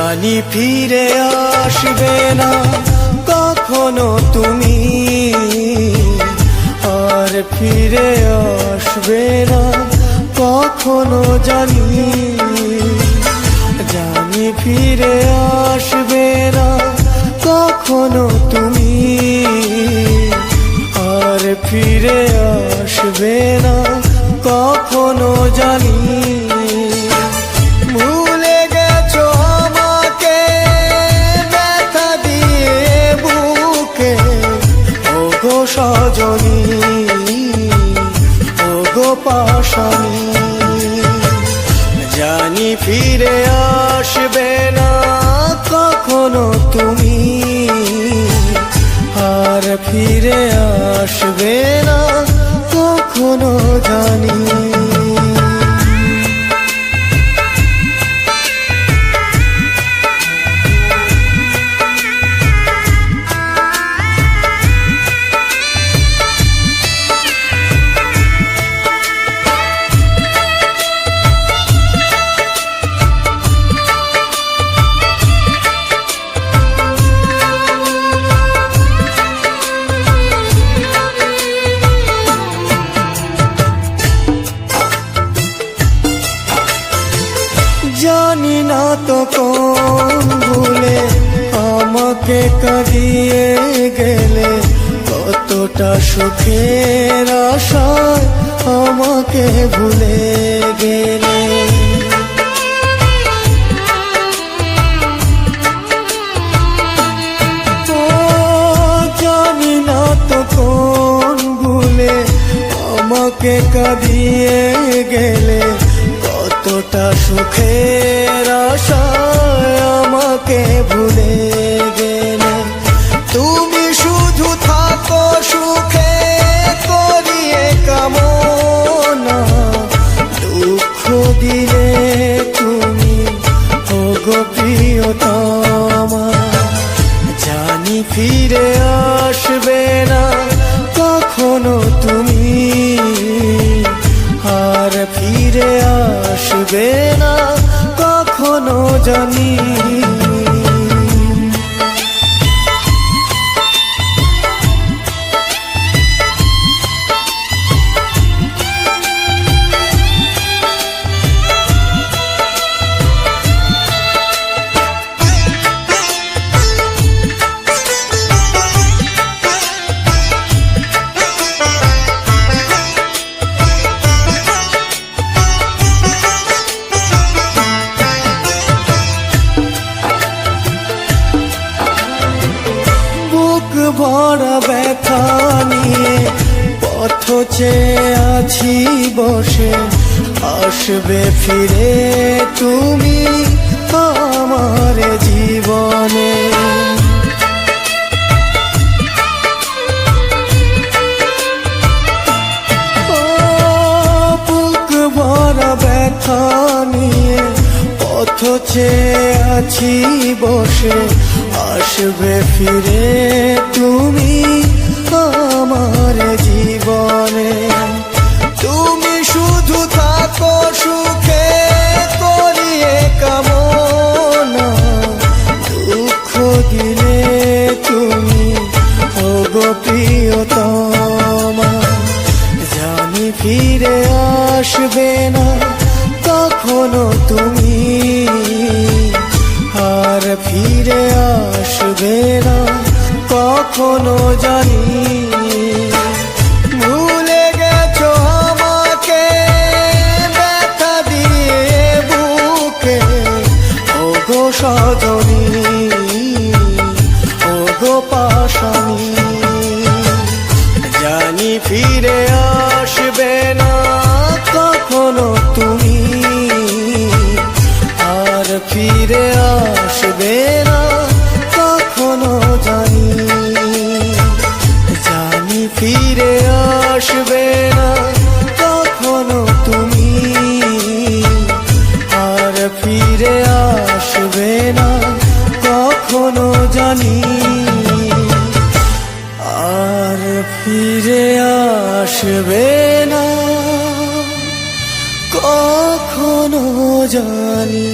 জানি ফিরে আসবে না কখনো তুমি, আর ফিরে আসবে না কখনো জানি। জানি ফিরে আসবে না কখনো তুমি, আর ফিরে আসবে না কখনো জানি। ভুলে গেছো আমাকে ব্যথা দিয়ে বুকে, ওগো সজনী ওগো পাশানি। জানি ফিরে আসবে না কখনো তুমি, আর ফিরে আসবে না কখনো জানি। জানি না তো কোন ভুলে আমাকে কাঁদিয়ে গেলে, কতটা সুখের আশায় আমাকে ভুলে গেলে। ও জানি না তো কোন ভুলে আমাকে কাঁদিয়ে গেলে, কতটা সুখের আশায় আমাকে ভুলে গেলে। তুমি শুধু থাকো সুখে করিয়ে কামনা, দুঃখ দিলে তুমি ওগো প্রিয়তমা। জানি ফিরে আসবে না কখনো তুমি, আর ফিরে আসবে না কখনো জানি। ভরা ব্যথা নিয়ে পথ চেয়ে আছি বসে, আসবে ফিরে তুমি আমার জীবনে। ও বুক ভরা ব্যথা নিয়ে পথ চেয়ে আছি বসে, আসবে ফিরে তুমি আমার জীবনে। তুমি শুধু থাকো সুখে করিয়ে কামনা, দুঃখ দিলে তুমি ওগো প্রিয়তমা। জানি ফিরে আসবে না কখনো তুমি, আর ফিরে আসবে না কখনো জানি। ভুলে গেছো আমাকে ব্যথা দিয়ে বুকে, ওগো সজনী ওগো পাশানি। জানি ফিরে আসবে না কখনো তুমি, আর ফিরে আসবে না কখনো জানি। জানি ফিরে আসবে না কখনো তুমি, আর ফিরে আসবে না কখনো জানি। আর ফিরে আসবে না কখনো জানি।